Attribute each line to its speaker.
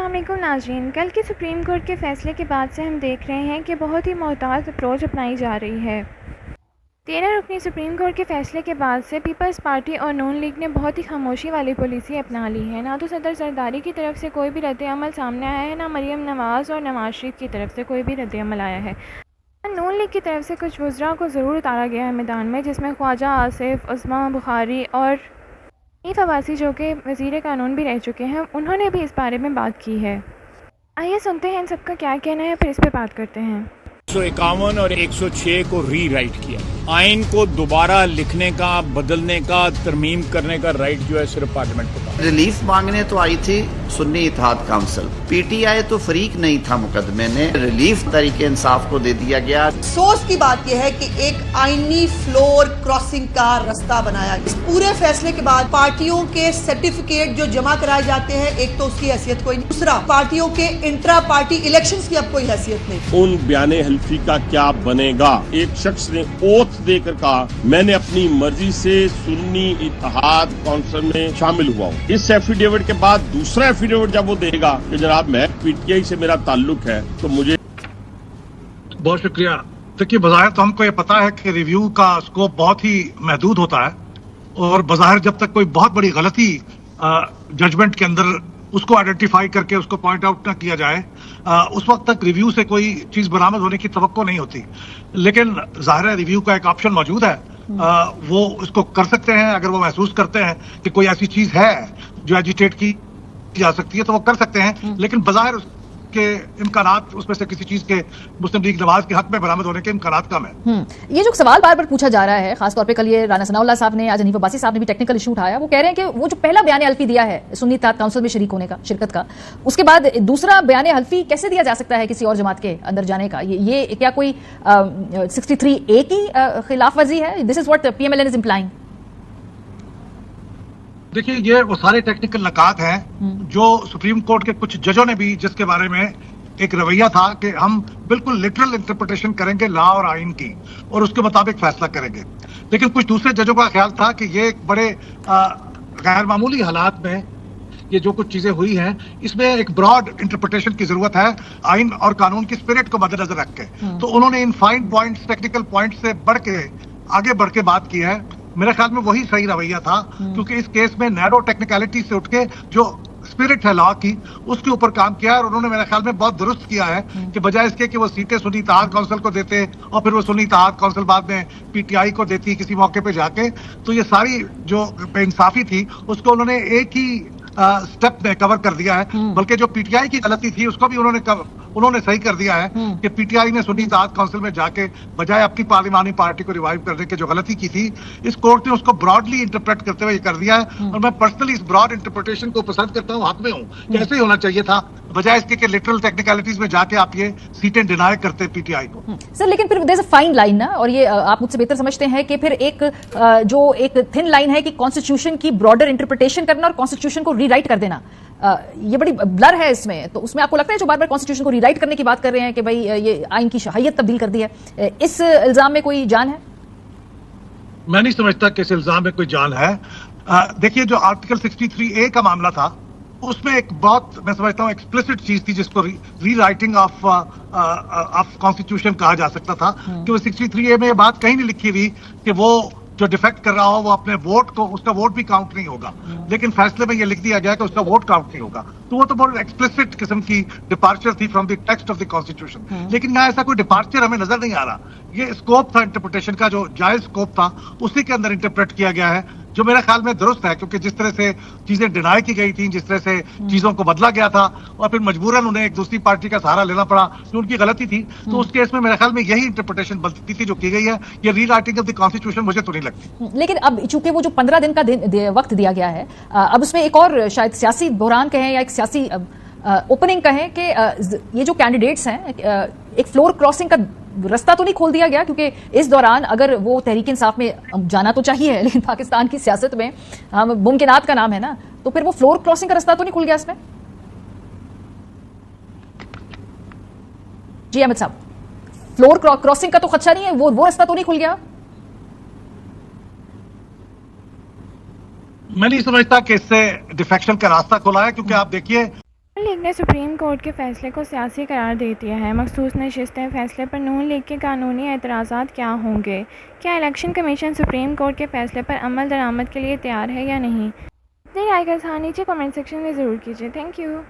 Speaker 1: السلام علیکم ناظرین، کل کے سپریم کورٹ کے فیصلے کے بعد سے ہم دیکھ رہے ہیں کہ بہت ہی محتاط اپروچ اپنائی جا رہی ہے۔ 13 رکنی سپریم کورٹ کے فیصلے کے بعد سے پیپلز پارٹی اور نون لیگ نے بہت ہی خاموشی والی پالیسی اپنا لی ہے۔ نہ تو صدر زرداری کی طرف سے کوئی بھی رد عمل سامنے آیا ہے، نہ مریم نواز اور نواز شریف کی طرف سے کوئی بھی رد عمل آیا ہے۔ نون لیگ کی طرف سے کچھ وزراء کو ضرور اتارا گیا ہے میدان میں، جس میں خواجہ آصف، عظمیٰ بخاری اور حنیف عباسی جو کہ وزیر قانون بھی رہ چکے ہیں، انہوں نے بھی اس بارے میں بات کی ہے۔ آئیے سنتے ہیں ان سب کا کیا کہنا ہے، پھر اس پہ بات کرتے ہیں۔
Speaker 2: 151 اور 106 کو ری رائٹ کیا۔ آئین کو دوبارہ لکھنے کا، بدلنے کا، ترمیم کرنے کا رائٹ جو ہے صرف پارلیمنٹ کو تھا۔
Speaker 3: ریلیف مانگنے تو آئی تھی سنی اتحاد کونسل، پی ٹی آئی تو فریق نہیں تھا مقدمے میں، ریلیف تحریک انصاف کو دے دیا گیا۔
Speaker 4: افسوس کی بات یہ ہے کہ ایک آئینی فلور کراسنگ کا رستہ بنایا گیا۔ اس پورے فیصلے کے بعد پارٹیوں کے سرٹیفکیٹ جو جمع کرائے جاتے ہیں، ایک تو اس کی حیثیت کوئی نہیں، دوسرا پارٹیوں کے انٹرا پارٹی الیکشنز کی اب کوئی حیثیت نہیں۔
Speaker 5: ان بیان حلفی کا کیا بنے گا؟ ایک شخص نے اوتھ دے کر کہا میں نے اپنی مرضی سے سنی اتحاد کونسل میں شامل ہوا ہوں۔ اس ایفیڈیوٹ کے بعد دوسرا ایفیڈیوٹ جب وہ دے گا کہ جناب میں پی ٹی آئی سے میرا تعلق ہے، تو مجھے
Speaker 6: بہت شکریہ۔ دیکھیے، بظاہر تو ہم کو یہ پتا ہے کہ ریویو کا اسکوپ بہت ہی محدود ہوتا ہے، اور بظاہر جب تک کوئی بہت بڑی غلطی ججمنٹ کے اندر اس کو آئیڈینٹیفائی کر کے اس کو پوائنٹ آؤٹ نہ کیا جائے، اس وقت تک ریویو سے کوئی چیز برآمد ہونے کی توقع نہیں ہوتی۔ لیکن ظاہر ہے ریویو کا ایک آپشن موجود ہے، وہ اس کو کر سکتے ہیں۔ اگر وہ محسوس کرتے ہیں کہ کوئی ایسی چیز ہے جو ایجیٹیٹ کی جا سکتی ہے تو وہ کر سکتے ہیں، لیکن بظاہر اس کے امکانات، اس میں سے کسی چیز کے مسلم لیگ نواز کے حق میں برآمد ہونے کے امکانات کم ہیں۔
Speaker 7: یہ جو سوال بار بار پوچھا جا رہا ہے، خاص طور پہ کل یہ رانا ثناء اللہ صاحب نے، آج حنیف عباسی صاحب نے بھی ٹیکنیکل ایشو اٹھایا، وہ کہہ رہے ہیں کہ وہ جو پہلا بیان حلفی دیا ہے سنی اتحاد کونسل میں شریک ہونے کا، شرکت کا، اس کے بعد دوسرا بیان حلفی کیسے دیا جا سکتا ہے کسی اور جماعت کے اندر جانے کا؟ یہ کیا کوئی 63A کی خلاف ورزی ہے؟ This is what P M L N is implying.
Speaker 6: دیکھیے، یہ وہ سارے ٹیکنیکل نکات ہیں جو سپریم کورٹ کے کچھ ججوں نے بھی، جس کے بارے میں ایک رویہ تھا کہ ہم بالکل لٹرل انٹرپریٹیشن کریں گے لا اور آئین کی، اور اس کے مطابق فیصلہ کریں گے۔ لیکن کچھ دوسرے ججوں کا خیال تھا کہ یہ ایک بڑے غیر معمولی حالات میں یہ جو کچھ چیزیں ہوئی ہیں، اس میں ایک براڈ انٹرپریٹیشن کی ضرورت ہے آئین اور قانون کی اسپرٹ کو مد نظر رکھ کے۔ تو انہوں نے ان فائن پوائنٹس، ٹیکنیکل پوائنٹس سے آگے بڑھ کے بات کی ہے۔ میرے خیال میں وہی صحیح رویہ تھا، کیونکہ اس کیس میں نیرو ٹیکنیکلٹی سے اٹھ کے جو اسپرٹ ہے لا کی، اس کے اوپر کام کیا ہے، اور انہوں نے میرے خیال میں بہت درست کیا ہے کہ بجائے اس کے کہ وہ سیٹیں سنی اتحاد کونسل کو دیتے اور پھر وہ سنی اتحاد کونسل بعد میں پی ٹی آئی کو دیتی کسی موقع پہ جا کے، تو یہ ساری جو بے انصافی تھی اس کو انہوں نے ایک ہی سٹیپ میں کور کر دیا ہے۔ بلکہ جو پی ٹی آئی کی غلطی تھی اس کو بھی انہوں نے صحیح کر دیا ہے کہ پی ٹی آئی نے سنی اتحاد کونسل میں جا کے بجائے اپنی پارلیمانی پارٹی کو ریوائیو کرنے کے جو غلطی کی تھی، اس کورٹ نے اس کو براڈلی انٹرپریٹ کرتے ہوئے یہ کر دیا ہے، اور میں پرسنلی اس براڈ انٹرپریٹیشن کو پسند کرتا ہوں، حق میں ہوں کہ ایسے ہی ہونا چاہیے تھا، بجائے اس کے کہ لٹرل ٹیکنیکلٹیز میں جا کے آپ یہ سیٹیں ڈینائی کرتے پی ٹی آئی کو۔
Speaker 7: سر، لیکن پھر دیر از اے فائن لائن نا، اور یہ آپ مجھ سے بہتر سمجھتے ہیں کہ پھر ایک جو ایک تھن لائن ہے کہ کانسٹیٹیوشن کی براڈر انٹرپریٹیشن کرنا اور کانسٹیٹیوشن کو ری رائٹ کر دینا، یہ بڑی بلر ہے اس میں۔ تو اس میں آپ کو لگتا ہے جو بار بار کانسٹیٹیوشن کو ری رائٹ کرنے کی بات کر رہے ہیں کہ بھائی یہ آئین کی حیت تبدیل کر دی ہے، اس الزام میں کوئی جان ہے؟
Speaker 6: میں نہیں سمجھتا کہ اس الزام میں کوئی جان ہے۔ دیکھیے، جو آرٹیکل 63A کا معاملہ تھا، اس میں ایک بہت، میں سمجھتا ہوں، ایکسپلسٹ چیز تھی جس کو ری رائٹنگ آف کانسٹیٹیوشن کہا جا سکتا تھا، کہ وہ 63A میں یہ بات کہیں نہیں لکھی ہوئی کہ وہ جو ڈیفیکٹ کر رہا ہو وہ اپنے ووٹ کو، اس کا ووٹ بھی کاؤنٹ نہیں ہوگا، لیکن فیصلے میں یہ لکھ دیا گیا کہ اس کا ووٹ کاؤنٹ نہیں ہوگا۔ تو وہ تو بہت ایکسپلسٹ قسم کی ڈپارچر تھی from the text of the constitution, لیکن یہاں ایسا کوئی ڈپارچر ہمیں نظر نہیں آ رہا۔ یہ اسکوپ تھا انٹرپریٹیشن کا، جو جائز اسکوپ تھا اسی کے اندر انٹرپریٹ کیا گیا ہے، جو میرے خیال میں درست ہے، کیونکہ جس طرح سے چیزیں ڈینائی کی گئی تھیں، جس طرح سے چیزوں کو بدلا گیا تھا، اور پھر مجبوراً انہیں ایک دوسری پارٹی کا سہارا لینا پڑا جو ان کی غلطی تھی، تو اس کیس میں میرے خیال میں یہی انٹرپریٹیشن بنتی تھی جو کی گئی ہے۔ یہ ری رائٹنگ آف دی کانسٹیٹیوشن مجھے تو نہیں لگتی۔
Speaker 7: لیکن اب چونکہ وہ جو 15 دن کا وقت دیا گیا ہے، اب اس میں ایک اور شاید سیاسی بحران کہیں یا ایک سیاسی اوپننگ کہیں کہ یہ جو کینڈیڈیٹس ہیں، ایک فلور کراسنگ کا رستہ تو نہیں کھول دیا گیا؟ کیونکہ اس دوران اگر وہ تحریک انصاف میں جانا تو چاہیے، لیکن پاکستان کی سیاست میں ممکنات کا نام ہے نا، تو پھر وہ فلور کراسنگ کا رستہ تو نہیں کھل گیا اس میں؟ جی احمد صاحب، فلور کراسنگ کا تو خدشہ نہیں ہے، وہ رستہ تو نہیں کھل گیا؟
Speaker 6: میں نہیں سمجھتا کہ اس سے ڈیفیکشن کا راستہ کھلا ہے، کیونکہ آپ دیکھیے
Speaker 1: لیگ نے سپریم کورٹ کے فیصلے کو سیاسی قرار دے دیا ہے۔ مخصوص نشستیں فیصلے پر نون لیگ کے قانونی اعتراضات کیا ہوں گے؟ کیا الیکشن کمیشن سپریم کورٹ کے فیصلے پر عمل درآمد کے لیے تیار ہے یا نہیں؟ اپنی رائے کا اظہار نیچے کمنٹ سیکشن میں ضرور کیجیے۔ Thank you.